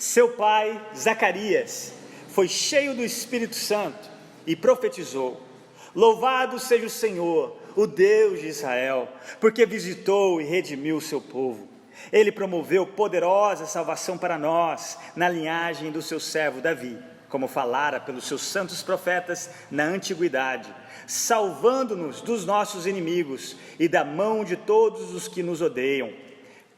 seu pai, Zacarias, foi cheio do Espírito Santo e profetizou: louvado seja o Senhor, o Deus de Israel, porque visitou e redimiu o seu povo. Ele promoveu poderosa salvação para nós, na linhagem do seu servo Davi, como falara pelos seus santos profetas na antiguidade, salvando-nos dos nossos inimigos e da mão de todos os que nos odeiam,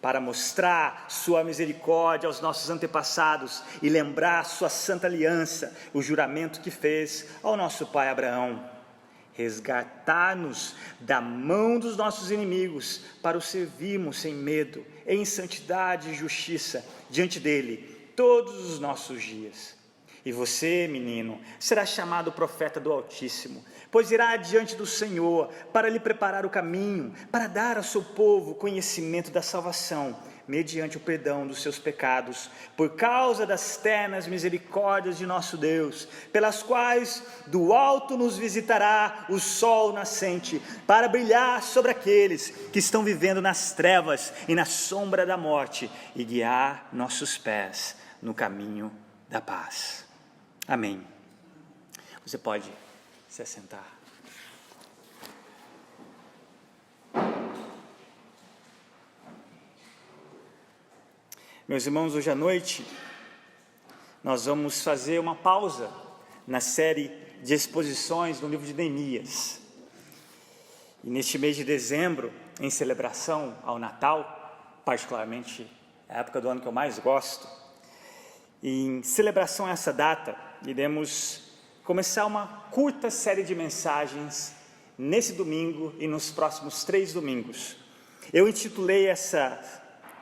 para mostrar sua misericórdia aos nossos antepassados e lembrar sua santa aliança, o juramento que fez ao nosso pai Abraão. Resgatar-nos da mão dos nossos inimigos, para o servirmos sem medo, em santidade e justiça, diante dele, todos os nossos dias. E você, menino, será chamado profeta do Altíssimo, pois irá adiante do Senhor, para lhe preparar o caminho, para dar ao seu povo conhecimento da salvação, mediante o perdão dos seus pecados, por causa das ternas misericórdias de nosso Deus, pelas quais do alto nos visitará o sol nascente, para brilhar sobre aqueles que estão vivendo nas trevas e na sombra da morte, e guiar nossos pés no caminho da paz. Amém. Você pode se assentar. Meus irmãos, hoje à noite nós vamos fazer uma pausa na série de exposições no livro de Neemias. E neste mês de dezembro, em celebração ao Natal, particularmente a época do ano que eu mais gosto, em celebração a essa data, iremos começar uma curta série de mensagens nesse domingo e nos próximos 3 domingos. Eu intitulei essa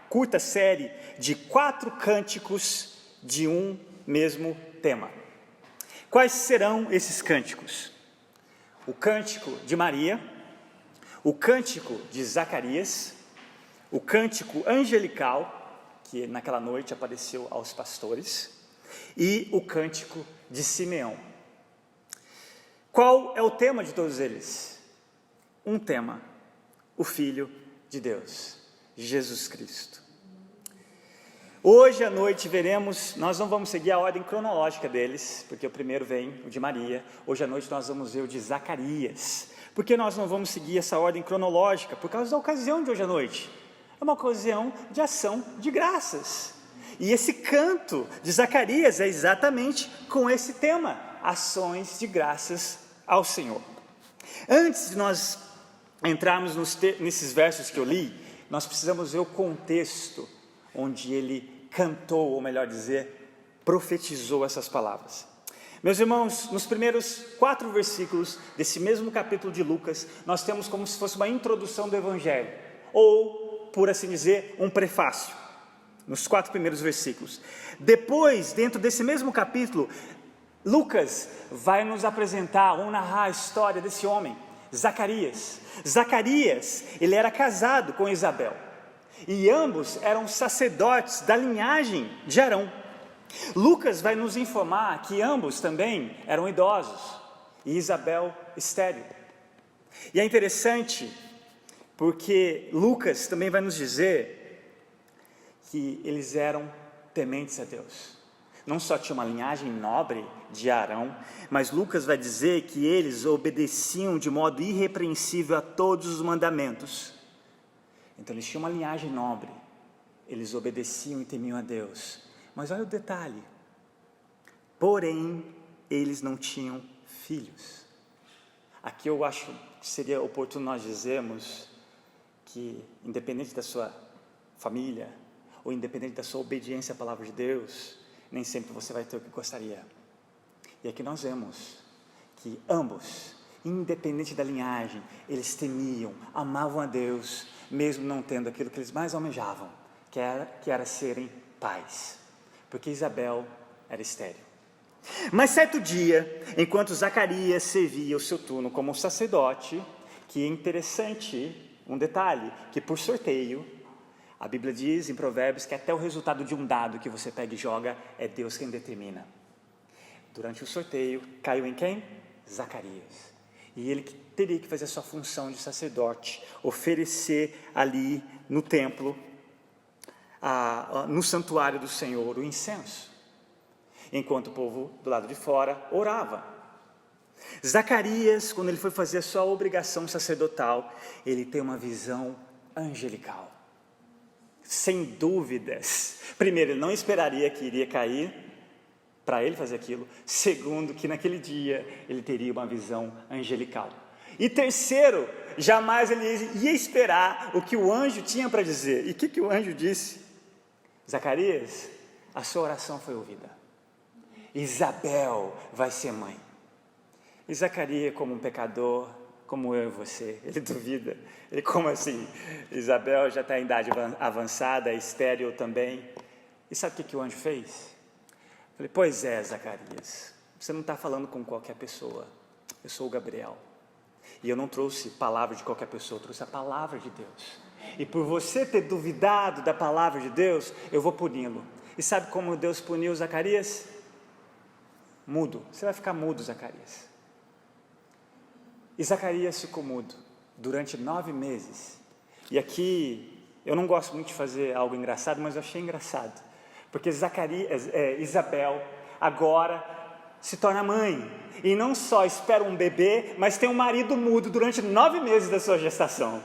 curta série de 4 cânticos de um mesmo tema. Quais serão esses cânticos? O cântico de Maria, o cântico de Zacarias, o cântico angelical, que naquela noite apareceu aos pastores, e o cântico de Simeão. Qual é o tema de todos eles? Um tema: o Filho de Deus, Jesus Cristo. Hoje à noite veremos, nós não vamos seguir a ordem cronológica deles, porque o primeiro vem o de Maria. Hoje à noite nós vamos ver o de Zacarias. Por que nós não vamos seguir essa ordem cronológica? Por causa da ocasião de hoje à noite. É uma ocasião de ação de graças. E esse canto de Zacarias é exatamente com esse tema: ações de graças ao Senhor. Antes de nós entrarmos nesses versos que eu li, nós precisamos ver o contexto onde ele cantou, ou melhor dizer, profetizou essas palavras. Meus irmãos, nos primeiros 4 versículos desse mesmo capítulo de Lucas, nós temos como se fosse uma introdução do Evangelho, ou, por assim dizer, um prefácio, nos 4 primeiros versículos. Depois, dentro desse mesmo capítulo, Lucas vai nos apresentar ou narrar a história desse homem, Zacarias. Zacarias, ele era casado com Isabel, e ambos eram sacerdotes da linhagem de Arão. Lucas vai nos informar que ambos também eram idosos, e Isabel estéril. E é interessante, porque Lucas também vai nos dizer que eles eram tementes a Deus. Não só tinha uma linhagem nobre de Arão, mas Lucas vai dizer que eles obedeciam de modo irrepreensível a todos os mandamentos. Então eles tinham uma linhagem nobre, eles obedeciam e temiam a Deus. Mas olha o detalhe: porém eles não tinham filhos. Aqui eu acho que seria oportuno nós dizermos que, independente da sua família, ou independente da sua obediência à palavra de Deus, nem sempre você vai ter o que gostaria. E aqui nós vemos que ambos, independente da linhagem, eles temiam, amavam a Deus, mesmo não tendo aquilo que eles mais almejavam, que era serem pais, porque Isabel era estéril. Mas certo dia, enquanto Zacarias servia o seu turno como sacerdote, que é interessante, um detalhe, que por sorteio, a Bíblia diz em Provérbios que até o resultado de um dado que você pega e joga, é Deus quem determina. Durante o sorteio, caiu em quem? Zacarias. E ele teria que fazer a sua função de sacerdote, oferecer ali no templo no santuário do Senhor o incenso, enquanto o povo do lado de fora orava. Zacarias, quando ele foi fazer a sua obrigação sacerdotal, ele tem uma visão angelical. Sem dúvidas. Primeiro, ele não esperaria que iria cair para ele fazer aquilo. Segundo, que naquele dia ele teria uma visão angelical. E terceiro, jamais ele ia esperar o que o anjo tinha para dizer. E o que o anjo disse? Zacarias, a sua oração foi ouvida. Isabel vai ser mãe. E Zacarias, como um pecador, como eu e você, ele duvida. Ele, como assim? Isabel já está em idade avançada, estéril também. E sabe o que o anjo fez? Eu falei, pois é, Zacarias, você não está falando com qualquer pessoa. Eu sou o Gabriel. E eu não trouxe palavra de qualquer pessoa, eu trouxe a palavra de Deus. E por você ter duvidado da palavra de Deus, eu vou puni-lo. E sabe como Deus puniu Zacarias? Mudo. Você vai ficar mudo, Zacarias. E Zacarias ficou mudo durante 9 meses. E aqui, eu não gosto muito de fazer algo engraçado, mas eu achei engraçado. Porque Isabel agora se torna mãe. E não só espera um bebê, mas tem um marido mudo durante 9 meses da sua gestação.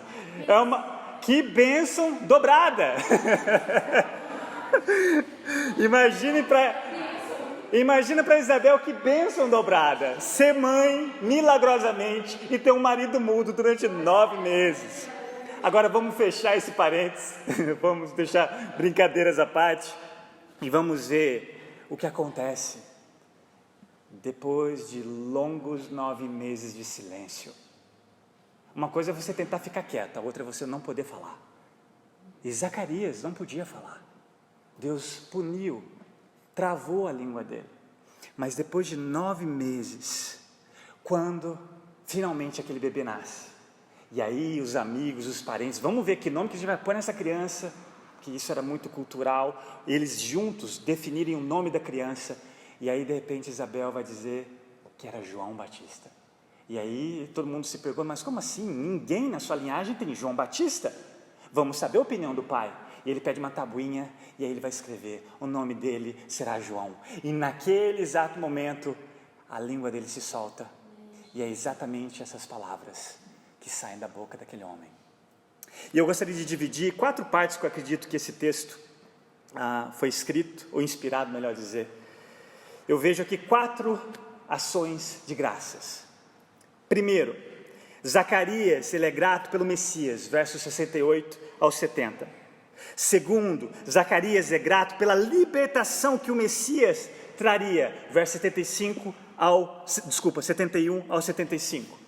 Que bênção dobrada! Imagina para Isabel que bênção dobrada, ser mãe milagrosamente e ter um marido mudo durante 9 meses. Agora vamos fechar esse parênteses, vamos deixar brincadeiras à parte e vamos ver o que acontece depois de longos 9 meses de silêncio. Uma coisa é você tentar ficar quieta, a outra é você não poder falar. E Zacarias não podia falar. Deus puniu, travou a língua dele. Mas depois de 9 meses, quando finalmente aquele bebê nasce, e aí os amigos, os parentes, vamos ver que nome que a gente vai pôr nessa criança, que isso era muito cultural, eles juntos definirem o nome da criança, e aí de repente Isabel vai dizer que era João Batista. E aí todo mundo se pergunta, mas como assim? Ninguém na sua linhagem tem João Batista? Vamos saber a opinião do pai. E ele pede uma tabuinha, e aí ele vai escrever, o nome dele será João. E naquele exato momento, a língua dele se solta, e é exatamente essas palavras que saem da boca daquele homem. E eu gostaria de dividir 4 partes que eu acredito que esse texto foi escrito, ou inspirado, melhor dizer. Eu vejo aqui 4 ações de graças. Primeiro, Zacarias, ele é grato pelo Messias, versos 68 ao 70. Segundo, Zacarias é grato pela libertação que o Messias traria, versos 71 ao 75.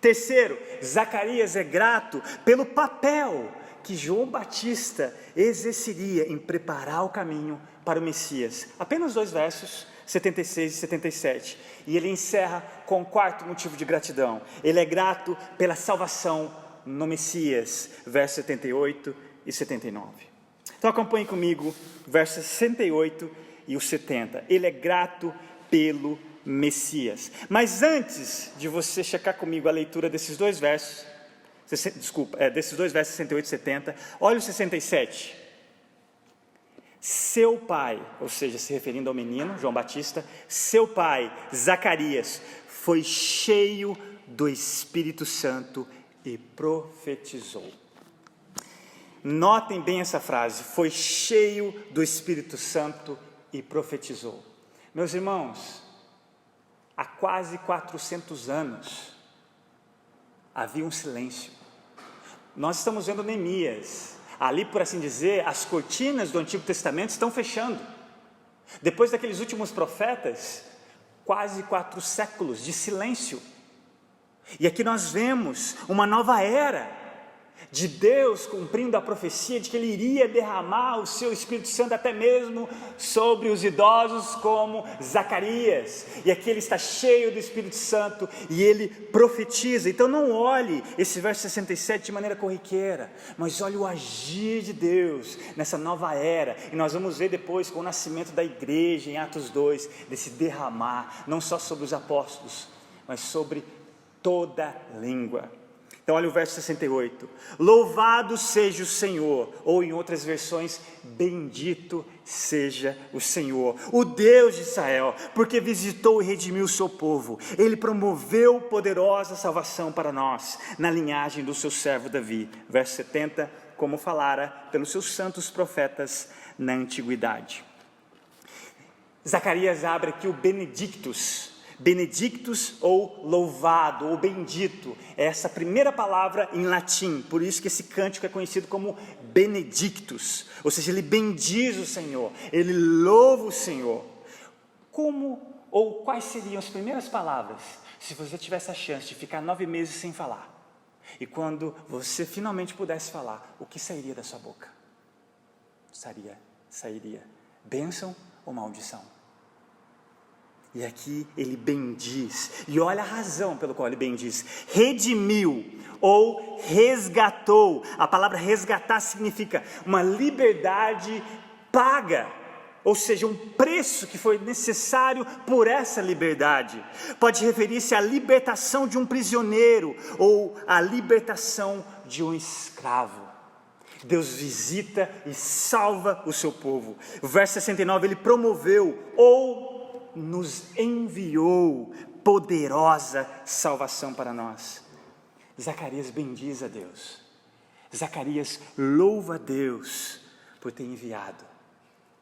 Terceiro, Zacarias é grato pelo papel que João Batista exerceria em preparar o caminho para o Messias. Apenas 2 versos, 76 e 77. E ele encerra com o 4º motivo de gratidão. Ele é grato pela salvação no Messias, versos 78 e 79. Então acompanhe comigo, versos 68 e o 70. Ele é grato pelo Messias. Mas antes de você checar comigo a leitura desses 2 versos, desses 2 versos 68 e 70, olha o 67. Seu pai, ou seja, se referindo ao menino, João Batista, seu pai, Zacarias, foi cheio do Espírito Santo e profetizou. Notem bem essa frase, foi cheio do Espírito Santo e profetizou. Meus irmãos, há quase 400 anos, havia um silêncio. Nós estamos vendo Neemias, ali, por assim dizer, as cortinas do Antigo Testamento estão fechando. Depois daqueles últimos profetas, quase 4 séculos de silêncio. E aqui nós vemos uma nova era de Deus cumprindo a profecia de que Ele iria derramar o seu Espírito Santo até mesmo sobre os idosos como Zacarias. E aqui ele está cheio do Espírito Santo e ele profetiza. Então não olhe esse verso 67 de maneira corriqueira, mas olhe o agir de Deus nessa nova era. E nós vamos ver depois com o nascimento da igreja em Atos 2, desse derramar, não só sobre os apóstolos, mas sobre toda língua. Então Então olha o verso 68. Louvado seja o Senhor, ou em outras versões, bendito seja o Senhor, o Deus de Israel, porque visitou e redimiu o seu povo. Ele promoveu poderosa salvação para nós, na linhagem do seu servo Davi. Verso 70, como falara pelos seus santos profetas na antiguidade. Zacarias abre aqui o Benedictus. Benedictus ou louvado ou bendito, é essa primeira palavra em latim, por isso que esse cântico é conhecido como Benedictus, ou seja, ele bendiz o Senhor, ele louva o Senhor. Como ou quais seriam as primeiras palavras, se você tivesse a chance de ficar 9 meses sem falar, e quando você finalmente pudesse falar, o que sairia da sua boca? Sairia bênção ou maldição? E aqui ele bendiz, e olha a razão pelo qual ele bendiz: redimiu ou resgatou. A palavra resgatar significa uma liberdade paga, ou seja, um preço que foi necessário por essa liberdade. Pode referir-se à libertação de um prisioneiro ou à libertação de um escravo. Deus visita e salva o seu povo. O verso 69, ele promoveu ou nos enviou poderosa salvação para nós. Zacarias bendiz a Deus. Zacarias louva a Deus por ter enviado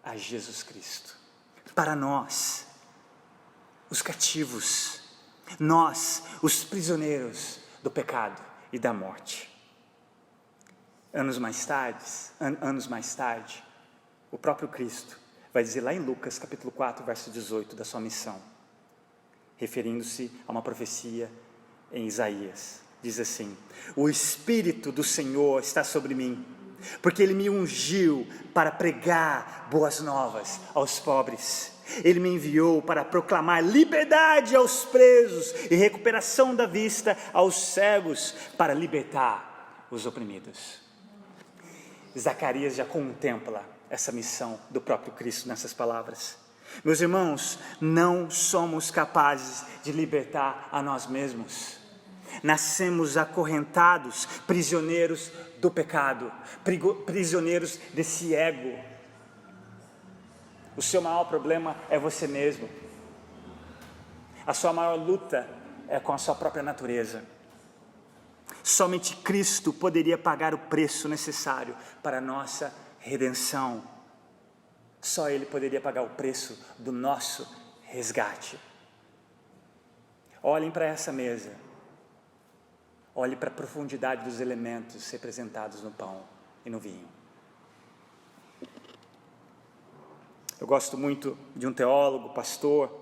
a Jesus Cristo para nós, os cativos, nós, os prisioneiros do pecado e da morte. Anos mais tarde, o próprio Cristo vai dizer lá em Lucas capítulo 4, verso 18, da sua missão, referindo-se a uma profecia em Isaías, diz assim: o Espírito do Senhor está sobre mim, porque Ele me ungiu para pregar boas novas aos pobres, Ele me enviou para proclamar liberdade aos presos e recuperação da vista aos cegos, para libertar os oprimidos. Zacarias já contempla essa missão do próprio Cristo nessas palavras. Meus irmãos, não somos capazes de libertar a nós mesmos. Nascemos acorrentados, prisioneiros do pecado, prisioneiros desse ego. O seu maior problema é você mesmo. A sua maior luta é com a sua própria natureza. Somente Cristo poderia pagar o preço necessário para a nossa redenção. Só Ele poderia pagar o preço do nosso resgate. Olhem para essa mesa. Olhe para a profundidade dos elementos representados no pão e no vinho. Eu gosto muito de um teólogo, pastor,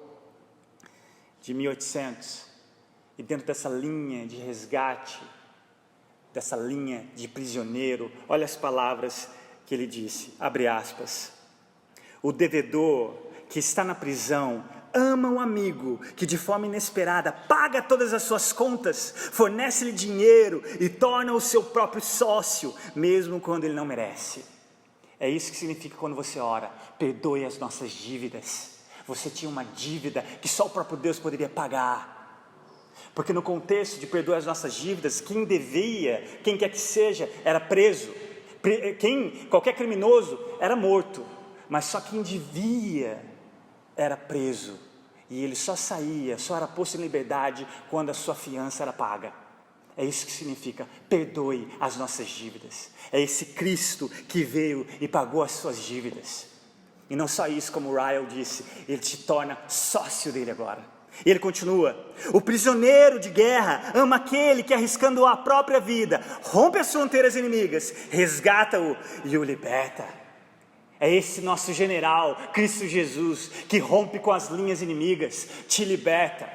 de 1800, e dentro dessa linha de resgate, dessa linha de prisioneiro, olha as palavras que ele disse, abre aspas: o devedor que está na prisão ama um amigo que de forma inesperada paga todas as suas contas, fornece-lhe dinheiro e torna o seu próprio sócio, mesmo quando ele não merece. É isso que significa quando você ora: perdoe as nossas dívidas. Você tinha uma dívida que só o próprio Deus poderia pagar. Porque no contexto de perdoe as nossas dívidas, quem devia, quem quer que seja, era preso. Qualquer criminoso era morto, mas só quem devia era preso, e ele só era posto em liberdade quando a sua fiança era paga. É isso que significa perdoe as nossas dívidas. É esse Cristo que veio e pagou as suas dívidas. E não só isso, como Ryle disse, ele te torna sócio dele agora. E ele continua: o prisioneiro de guerra ama aquele que, arriscando a própria vida, rompe as fronteiras inimigas, resgata-o e o liberta. É esse nosso general, Cristo Jesus, que rompe com as linhas inimigas, te liberta.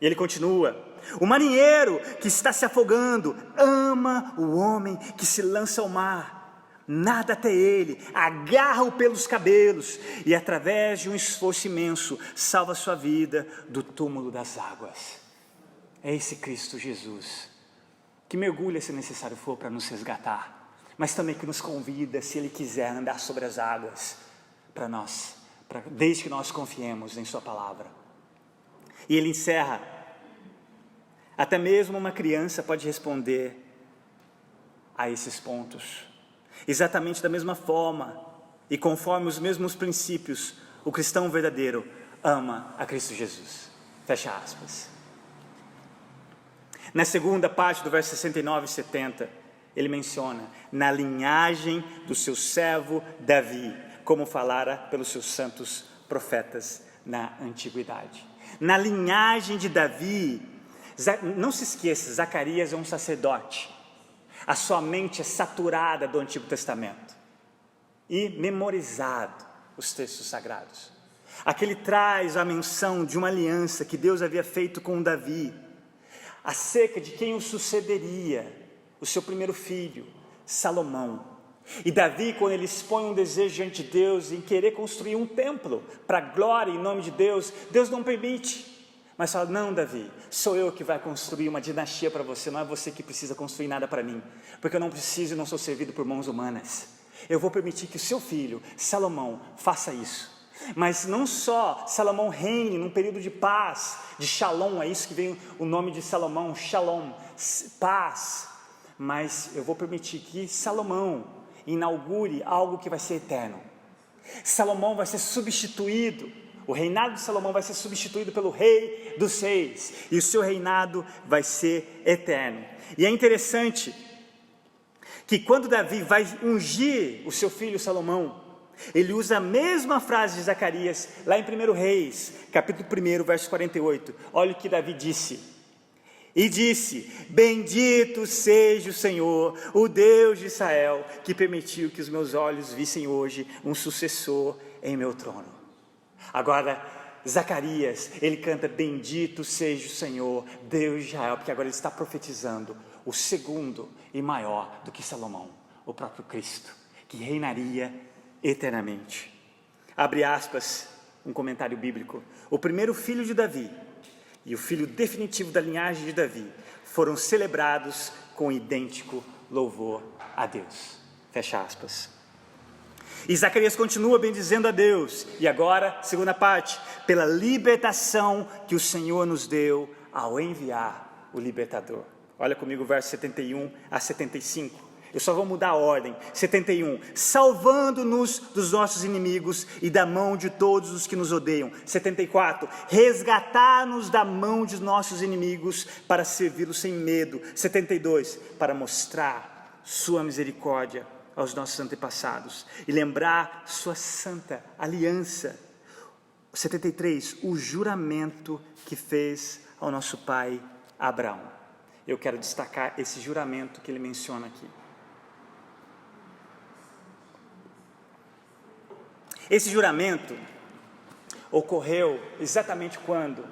E ele continua: o marinheiro que está se afogando ama o homem que se lança ao mar, nada até ele, agarra-o pelos cabelos e, através de um esforço imenso, salva sua vida do túmulo das águas. É esse Cristo Jesus que mergulha, se necessário for, para nos resgatar, mas também que nos convida, se Ele quiser, a andar sobre as águas para nós, desde que nós confiemos em Sua palavra. E Ele encerra Até mesmo uma criança pode responder a esses pontos. Exatamente da mesma forma e conforme os mesmos princípios, o cristão verdadeiro ama a Cristo Jesus. Fecha aspas. Na segunda parte do verso 69 e 70, ele menciona, na linhagem do seu servo Davi, como falara pelos seus santos profetas na antiguidade. Na linhagem de Davi, não se esqueça, Zacarias é um sacerdote. A sua mente é saturada do Antigo Testamento e memorizado os textos sagrados. Aqui ele traz a menção de uma aliança que Deus havia feito com Davi, acerca de quem o sucederia, o seu primeiro filho, Salomão. E Davi, quando ele expõe um desejo diante de Deus em querer construir um templo para a glória em nome de Deus, Deus não permite. Mas fala, não Davi, sou eu que vai construir uma dinastia para você, não é você que precisa construir nada para mim, porque eu não preciso e não sou servido por mãos humanas. Eu vou permitir que o seu filho, Salomão, faça isso. Mas não só Salomão reine num período de paz, de shalom, é isso que vem o nome de Salomão, shalom, paz. Mas eu vou permitir que Salomão inaugure algo que vai ser eterno. Salomão vai ser substituído, o reinado de Salomão vai ser substituído pelo rei dos reis, e o seu reinado vai ser eterno. E é interessante que quando Davi vai ungir o seu filho Salomão, ele usa a mesma frase de Zacarias, lá em 1 Reis, capítulo 1, verso 48. Olha o que Davi disse. E disse, bendito seja o Senhor, o Deus de Israel, que permitiu que os meus olhos vissem hoje um sucessor em meu trono. Agora, Zacarias, ele canta, bendito seja o Senhor, Deus de Israel, porque agora ele está profetizando o segundo e maior do que Salomão, o próprio Cristo, que reinaria eternamente. Abre aspas, um comentário bíblico. O primeiro filho de Davi e o filho definitivo da linhagem de Davi foram celebrados com idêntico louvor a Deus. Fecha aspas. E Zacarias continua bendizendo a Deus. E agora, segunda parte, pela libertação que o Senhor nos deu ao enviar o libertador. Olha comigo o verso 71 a 75. Eu só vou mudar a ordem. 71, salvando-nos dos nossos inimigos e da mão de todos os que nos odeiam. 74, resgatar-nos da mão de nossos inimigos para servi-los sem medo. 72, para mostrar sua misericórdia aos nossos antepassados e lembrar sua santa aliança. 73, o juramento que fez ao nosso pai Abraão. Eu quero destacar esse juramento que ele menciona aqui. Esse juramento ocorreu exatamente quando?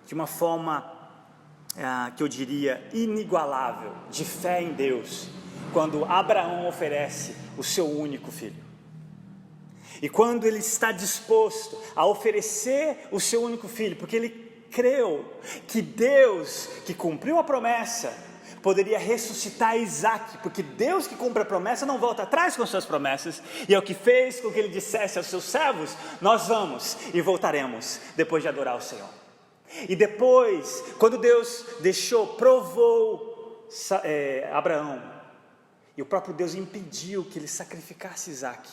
De uma forma que eu diria inigualável, de fé em Deus, quando Abraão oferece o seu único filho. E quando ele está disposto a oferecer o seu único filho, porque ele creu que Deus, que cumpriu a promessa, poderia ressuscitar Isaac, porque Deus que cumpre a promessa não volta atrás com suas promessas, e é o que fez com que ele dissesse aos seus servos, nós vamos e voltaremos, depois de adorar o Senhor. E depois, quando Deus provou Abraão, e o próprio Deus impediu que ele sacrificasse Isaac,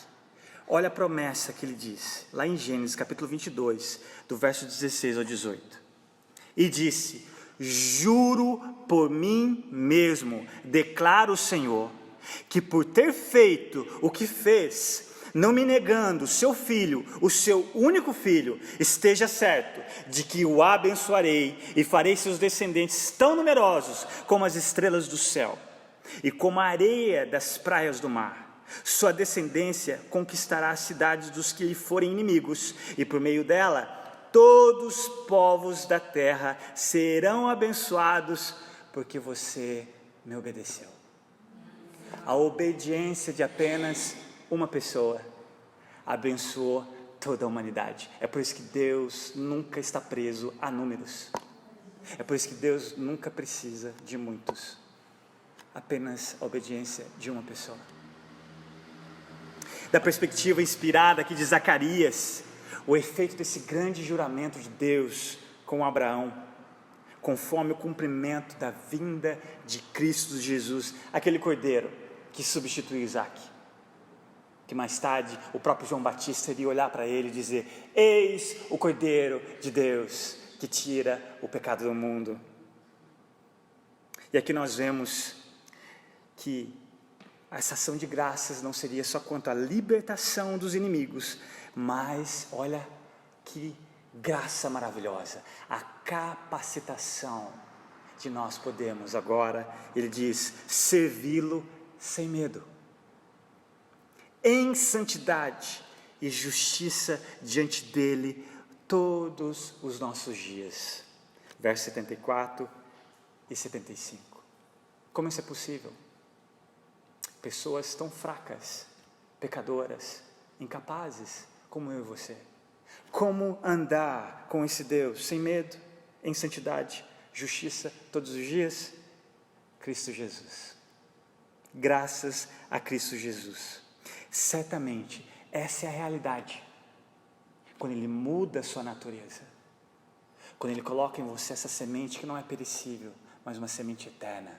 olha a promessa que ele diz, lá em Gênesis capítulo 22, do verso 16 ao 18, e disse, juro por mim mesmo, declara o Senhor, que por ter feito o que fez, não me negando seu filho, o seu único filho, esteja certo de que o abençoarei e farei seus descendentes tão numerosos como as estrelas do céu e como a areia das praias do mar. Sua descendência conquistará as cidades dos que lhe forem inimigos, e por meio dela todos os povos da terra serão abençoados, porque você me obedeceu. A obediência de apenas uma pessoa abençoou toda a humanidade. É por isso que Deus nunca está preso a números. É por isso que Deus nunca precisa de muitos. Apenas a obediência de uma pessoa. Da perspectiva inspirada aqui de Zacarias, o efeito desse grande juramento de Deus com Abraão conforme o cumprimento da vinda de Cristo Jesus, aquele cordeiro que substituiu Isaac, que mais tarde o próprio João Batista iria olhar para ele e dizer: eis o cordeiro de Deus que tira o pecado do mundo. E aqui nós vemos que essa ação de graças não seria só quanto à libertação dos inimigos, mas olha que graça maravilhosa, a capacitação de nós podemos agora, ele diz, servi-lo sem medo, em santidade e justiça diante dele todos os nossos dias. Versos 74 e 75. Como isso é possível? Pessoas tão fracas, pecadoras, incapazes, como eu e você. Como andar com esse Deus sem medo, em santidade, justiça todos os dias? Cristo Jesus. Graças a Cristo Jesus. Certamente, essa é a realidade. Quando Ele muda a sua natureza. Quando Ele coloca em você essa semente que não é perecível, mas uma semente eterna.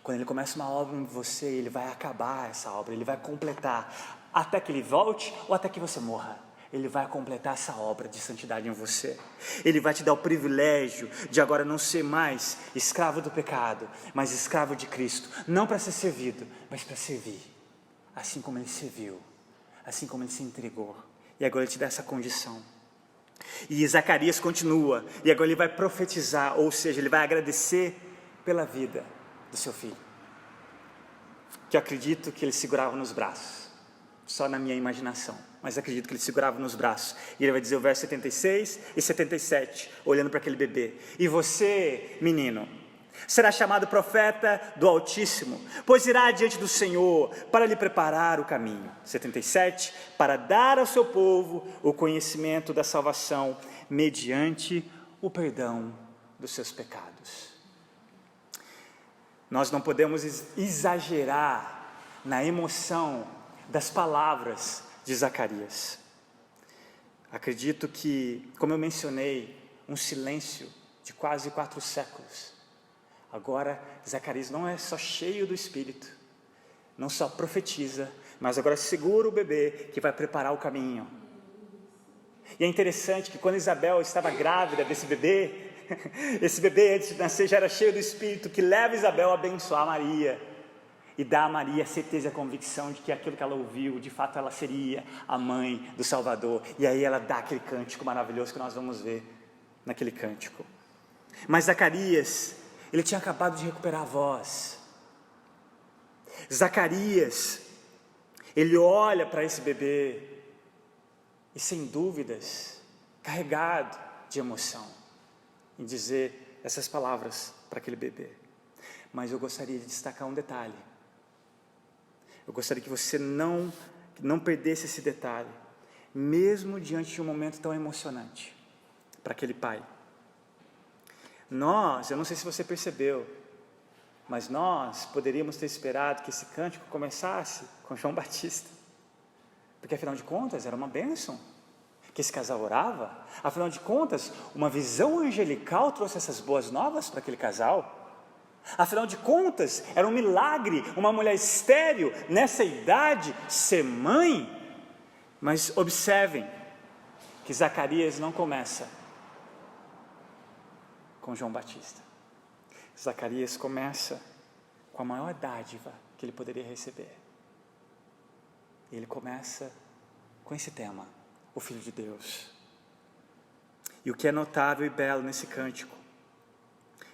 Quando Ele começa uma obra em você, Ele vai acabar essa obra, Ele vai completar, até que Ele volte ou até que você morra. Ele vai completar essa obra de santidade em você. Ele vai te dar o privilégio de agora não ser mais escravo do pecado, mas escravo de Cristo. Não para ser servido, mas para servir. Assim como Ele serviu, assim como Ele se entregou. E agora Ele te dá essa condição. E Zacarias continua, e agora ele vai profetizar, ou seja, ele vai agradecer pela vida do seu filho. Que eu acredito que ele segurava nos braços, só na minha imaginação, mas acredito que ele segurava nos braços. E ele vai dizer o verso 76 e 77, olhando para aquele bebê: e você, menino, será chamado profeta do Altíssimo, pois irá diante do Senhor para lhe preparar o caminho. 77, para dar ao seu povo o conhecimento da salvação, mediante o perdão dos seus pecados. Nós não podemos exagerar na emoção das palavras de Zacarias. Acredito que, como eu mencionei, um silêncio de quase 4 séculos. Agora, Zacarias não é só cheio do Espírito, não só profetiza, mas agora segura o bebê que vai preparar o caminho. E é interessante que quando Isabel estava grávida desse bebê, esse bebê antes de nascer já era cheio do Espírito, que leva Isabel a abençoar Maria, e dá a Maria a certeza e a convicção de que aquilo que ela ouviu, de fato ela seria a mãe do Salvador. E aí ela dá aquele cântico maravilhoso que nós vamos ver naquele cântico. Mas Zacarias, ele tinha acabado de recuperar a voz. Zacarias, ele olha para esse bebê e, sem dúvidas, carregado de emoção, em dizer essas palavras para aquele bebê. Mas eu gostaria de destacar um detalhe. Eu gostaria que você não perdesse esse detalhe, mesmo diante de um momento tão emocionante para aquele pai. Eu não sei se você percebeu, mas nós poderíamos ter esperado que esse cântico começasse com João Batista, porque afinal de contas era uma bênção que esse casal orava. Afinal de contas, uma visão angelical trouxe essas boas novas para aquele casal. Afinal de contas, era um milagre uma mulher estéril nessa idade ser mãe. Mas observem que Zacarias não começa com João Batista. Zacarias começa com a maior dádiva que ele poderia receber. Ele começa com esse tema: o Filho de Deus. E o que é notável e belo nesse cântico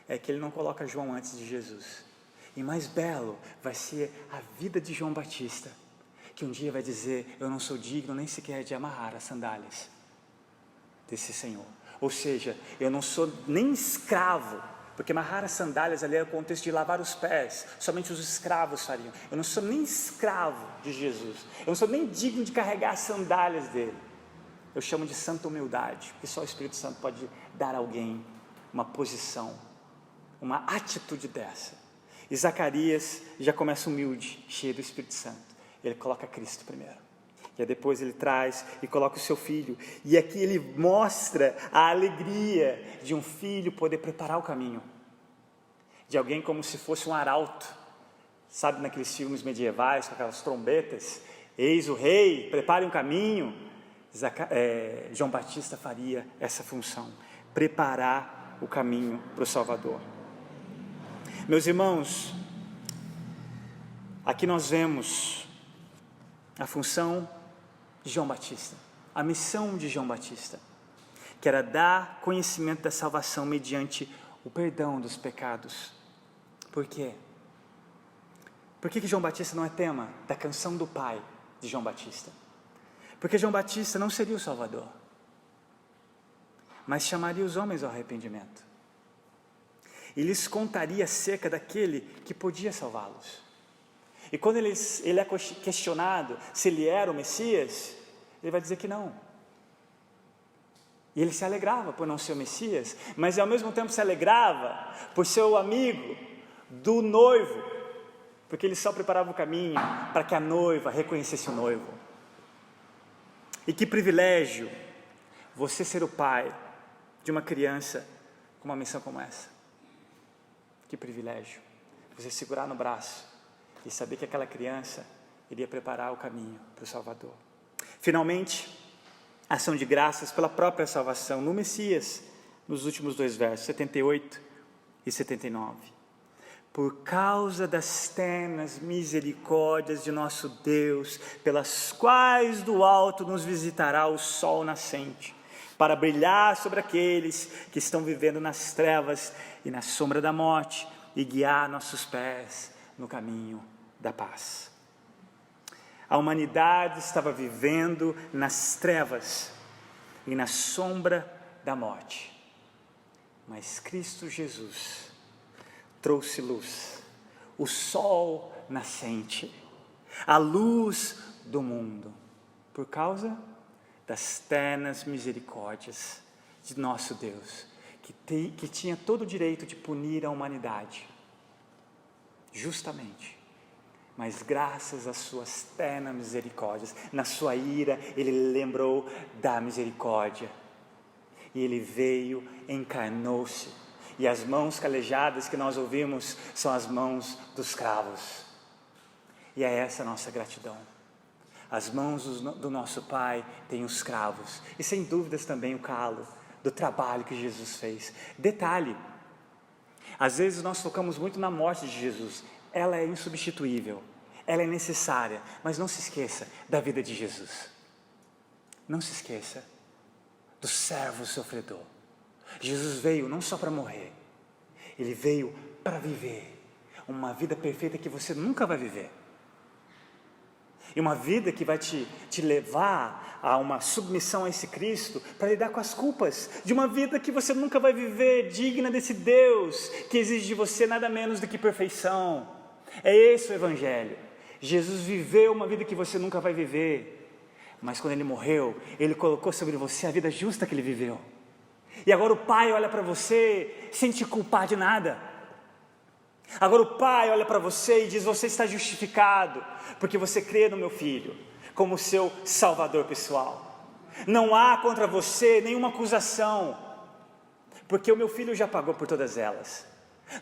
é que ele não coloca João antes de Jesus. E mais belo vai ser a vida de João Batista, que um dia vai dizer: eu não sou digno nem sequer de amarrar as sandálias desse Senhor. Ou seja, eu não sou nem escravo, porque amarrar as sandálias ali é o contexto de lavar os pés, somente os escravos fariam. Eu não sou nem escravo de Jesus, eu não sou nem digno de carregar as sandálias dele. Eu chamo de santa humildade, porque só o Espírito Santo pode dar a alguém uma posição, uma atitude dessa. E Zacarias já começa humilde, cheio do Espírito Santo. Ele coloca Cristo primeiro. E aí depois ele traz e coloca o seu filho. E aqui ele mostra a alegria de um filho poder preparar o caminho. De alguém como se fosse um arauto. Sabe naqueles filmes medievais com aquelas trombetas? Eis o rei, prepare um caminho. João Batista faria essa função. Preparar o caminho para o Salvador. Meus irmãos, aqui nós vemos a função de João Batista, a missão de João Batista, que era dar conhecimento da salvação mediante o perdão dos pecados. Por quê? Por que João Batista não é tema da canção do pai de João Batista? Porque João Batista não seria o Salvador, mas chamaria os homens ao arrependimento. E lhes contaria acerca daquele que podia salvá-los. E quando ele é questionado se ele era o Messias, ele vai dizer que não. E ele se alegrava por não ser o Messias, mas ao mesmo tempo se alegrava por ser o amigo do noivo, porque ele só preparava o caminho para que a noiva reconhecesse o noivo. E que privilégio você ser o pai de uma criança com uma missão como essa. Que privilégio você segurar no braço e saber que aquela criança iria preparar o caminho para o Salvador. Finalmente, ação de graças pela própria salvação no Messias, nos últimos 2 versos, 78 e 79. Por causa das ternas misericórdias de nosso Deus, pelas quais do alto nos visitará o sol nascente, para brilhar sobre aqueles que estão vivendo nas trevas e na sombra da morte, e guiar nossos pés no caminho da paz. A humanidade estava vivendo nas trevas e na sombra da morte, mas Cristo Jesus trouxe luz, o sol nascente, a luz do mundo, por causa das ternas misericórdias de nosso Deus, que tinha todo o direito de punir a humanidade, justamente, mas graças às suas ternas misericórdias, na sua ira, ele lembrou da misericórdia, e ele veio, encarnou-se, e as mãos calejadas que nós ouvimos, são as mãos dos cravos, e é essa a nossa gratidão. As mãos do nosso Pai têm os cravos, e sem dúvidas também o calo, do trabalho que Jesus fez. Detalhe, às vezes nós focamos muito na morte de Jesus, ela é insubstituível, ela é necessária, mas não se esqueça da vida de Jesus, não se esqueça do servo sofredor. Jesus veio não só para morrer, ele veio para viver uma vida perfeita que você nunca vai viver, e uma vida que vai te levar a uma submissão a esse Cristo, para lidar com as culpas de uma vida que você nunca vai viver, digna desse Deus, que exige de você nada menos do que perfeição. É esse o Evangelho. Jesus viveu uma vida que você nunca vai viver, mas quando ele morreu, ele colocou sobre você a vida justa que ele viveu, e agora o Pai olha para você sem te culpar de nada. Agora o Pai olha para você e diz: você está justificado, porque você crê no meu Filho, como seu Salvador pessoal. Não há contra você nenhuma acusação, porque o meu Filho já pagou por todas elas.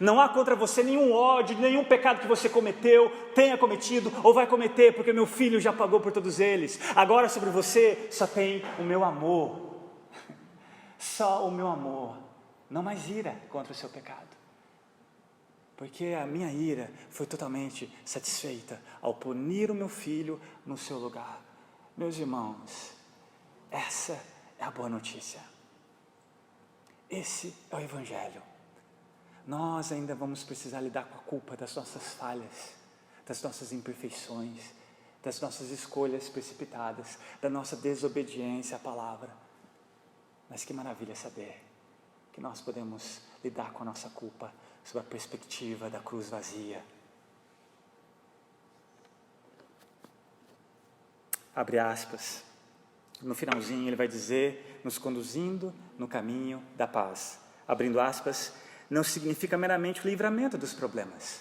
Não há contra você nenhum ódio, nenhum pecado que você cometeu, tenha cometido ou vai cometer, porque o meu Filho já pagou por todos eles. Agora sobre você só tem o meu amor, só o meu amor, não mais ira contra o seu pecado. Porque a minha ira foi totalmente satisfeita ao punir o meu Filho no seu lugar. Meus irmãos, essa é a boa notícia. Esse é o Evangelho. Nós ainda vamos precisar lidar com a culpa das nossas falhas, das nossas imperfeições, das nossas escolhas precipitadas, da nossa desobediência à palavra. Mas que maravilha saber que nós podemos lidar com a nossa culpa sob a perspectiva da cruz vazia. Abre aspas. No finalzinho ele vai dizer: nos conduzindo no caminho da paz. Abrindo aspas, não significa meramente o livramento dos problemas.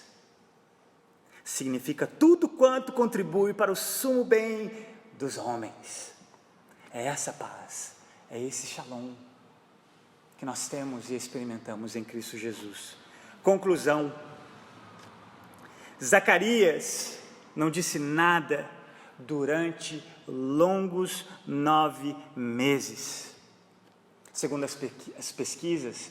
Significa tudo quanto contribui para o sumo bem dos homens. É essa paz, é esse shalom que nós temos e experimentamos em Cristo Jesus. Conclusão: Zacarias não disse nada durante longos 9 meses. Segundo as pesquisas,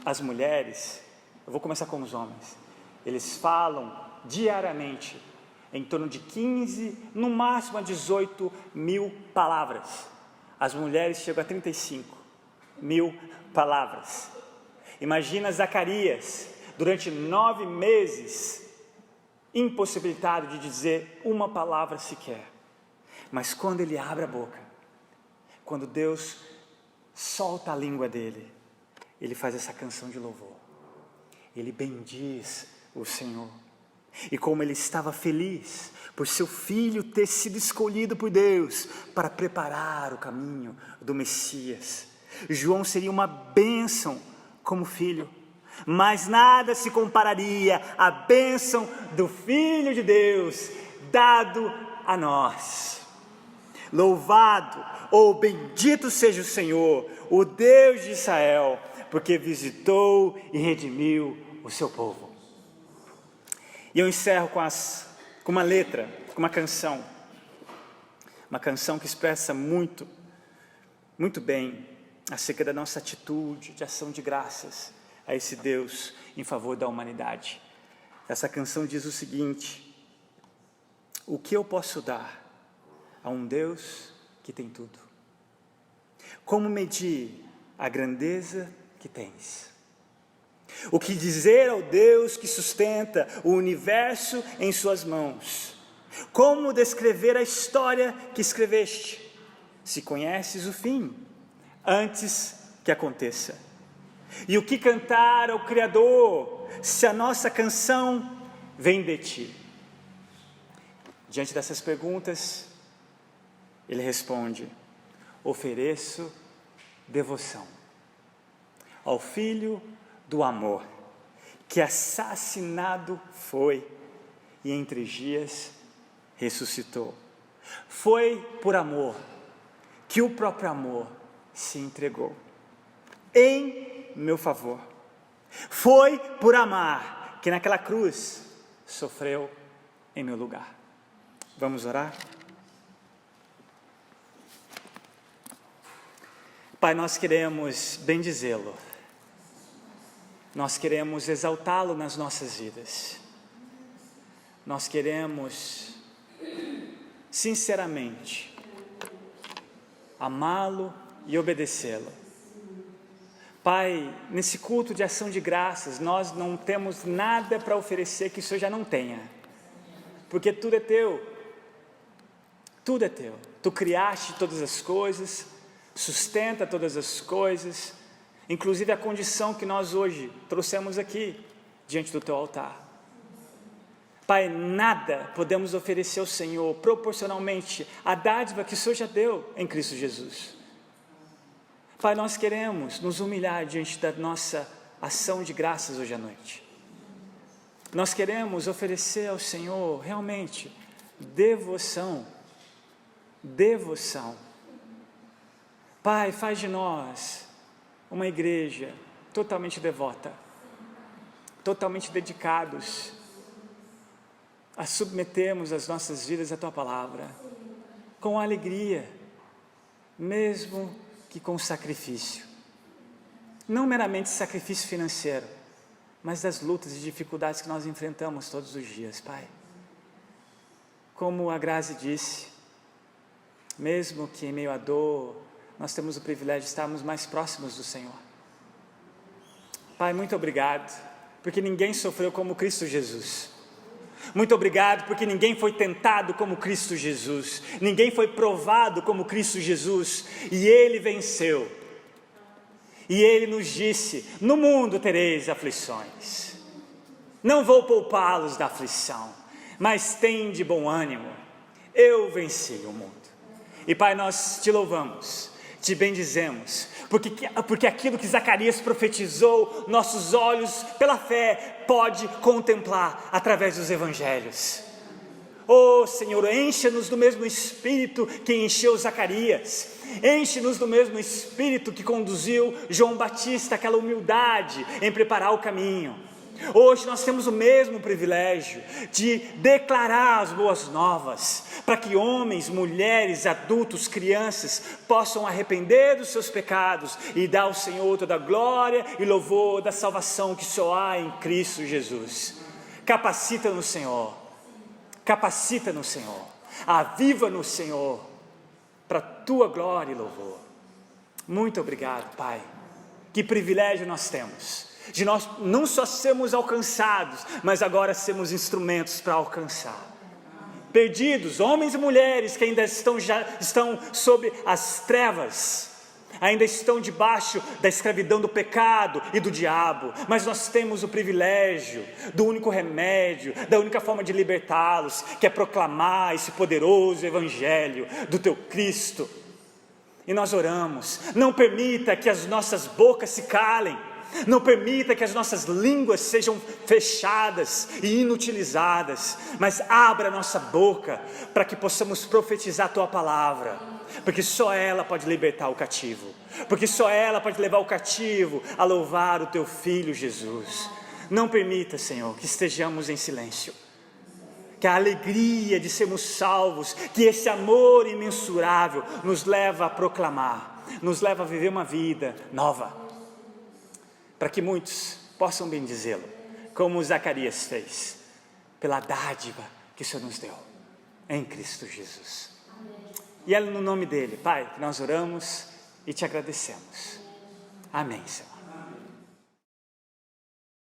as mulheres, eu vou começar com os homens, eles falam diariamente em torno de 15, no máximo a 18 mil palavras. As mulheres chegam a 35 mil palavras. Imagina Zacarias, durante 9 meses, impossibilitado de dizer uma palavra sequer. Mas quando ele abre a boca, quando Deus solta a língua dele, ele faz essa canção de louvor. Ele bendiz o Senhor. E como ele estava feliz por seu filho ter sido escolhido por Deus para preparar o caminho do Messias. João seria uma bênção como filho, mas nada se compararia à bênção do Filho de Deus dado a nós. Louvado ou bendito seja o Senhor, o Deus de Israel, porque visitou e redimiu o seu povo. E eu encerro com uma letra, com uma canção que expressa muito bem acerca da nossa atitude de ação de graças a esse Deus em favor da humanidade. Essa canção diz o seguinte: o que eu posso dar a um Deus que tem tudo? Como medir a grandeza que tens? O que dizer ao Deus que sustenta o universo em suas mãos? Como descrever a história que escreveste, se conheces o fim, antes que aconteça? E o que cantar ao Criador, se a nossa canção vem de ti? Diante dessas perguntas, ele responde: ofereço devoção ao Filho do amor, que assassinado foi e em 3 dias ressuscitou. Foi por amor que o próprio amor se entregou em meu favor. Foi por amar que naquela cruz sofreu em meu lugar. Vamos orar? Pai, nós queremos bendizê-lo. Nós queremos exaltá-lo nas nossas vidas. Nós queremos, sinceramente, amá-lo e obedecê-lo. Pai, nesse culto de ação de graças, nós não temos nada para oferecer que o Senhor já não tenha, porque tudo é teu. Tudo é teu. Tu criaste todas as coisas, sustenta todas as coisas, inclusive a condição que nós hoje trouxemos aqui, diante do teu altar. Pai, nada podemos oferecer ao Senhor proporcionalmente à dádiva que o Senhor já deu em Cristo Jesus. Pai, nós queremos nos humilhar diante da nossa ação de graças hoje à noite. Nós queremos oferecer ao Senhor realmente devoção. Pai, faz de nós uma igreja totalmente devota, totalmente dedicados a submetermos as nossas vidas à Tua Palavra, com alegria, mesmo que com sacrifício. Não meramente sacrifício financeiro, mas das lutas e dificuldades que nós enfrentamos todos os dias, Pai. Como a Grazi disse, mesmo que em meio à dor, nós temos o privilégio de estarmos mais próximos do Senhor. Pai, muito obrigado, porque ninguém sofreu como Cristo Jesus. Muito obrigado, porque ninguém foi tentado como Cristo Jesus. Ninguém foi provado como Cristo Jesus. E Ele venceu. E Ele nos disse: no mundo tereis aflições. Não vou poupá-los da aflição, mas tende bom ânimo. Eu venci o mundo. E Pai, nós te louvamos, te bendizemos, porque aquilo que Zacarias profetizou, nossos olhos, pela fé, pode contemplar através dos evangelhos. Oh Senhor, enche-nos do mesmo Espírito que encheu Zacarias, enche-nos do mesmo Espírito que conduziu João Batista, aquela humildade em preparar o caminho. Hoje nós temos o mesmo privilégio de declarar as boas novas, para que homens, mulheres, adultos, crianças possam arrepender dos seus pecados e dar ao Senhor toda a glória e louvor da salvação que só há em Cristo Jesus. Capacita no Senhor, aviva no Senhor, para a tua glória e louvor. Muito obrigado, Pai. Que privilégio nós temos de nós não só sermos alcançados, mas agora sermos instrumentos para alcançar. Perdidos, homens e mulheres que ainda estão sob as trevas, ainda estão debaixo da escravidão do pecado e do diabo, mas nós temos o privilégio do único remédio, da única forma de libertá-los, que é proclamar esse poderoso evangelho do teu Cristo. E nós oramos, não permita que as nossas bocas se calem, não permita que as nossas línguas sejam fechadas e inutilizadas, mas abra a nossa boca para que possamos profetizar a tua palavra, porque só ela pode libertar o cativo, porque só ela pode levar o cativo a louvar o teu Filho Jesus. Não permita, Senhor, que estejamos em silêncio, que a alegria de sermos salvos, que esse amor imensurável nos leva a proclamar, nos leva a viver uma vida nova, para que muitos possam bendizê-lo, como Zacarias fez, pela dádiva que o Senhor nos deu, em Cristo Jesus. E é no nome dele, Pai, que nós oramos e te agradecemos. Amém, Senhor.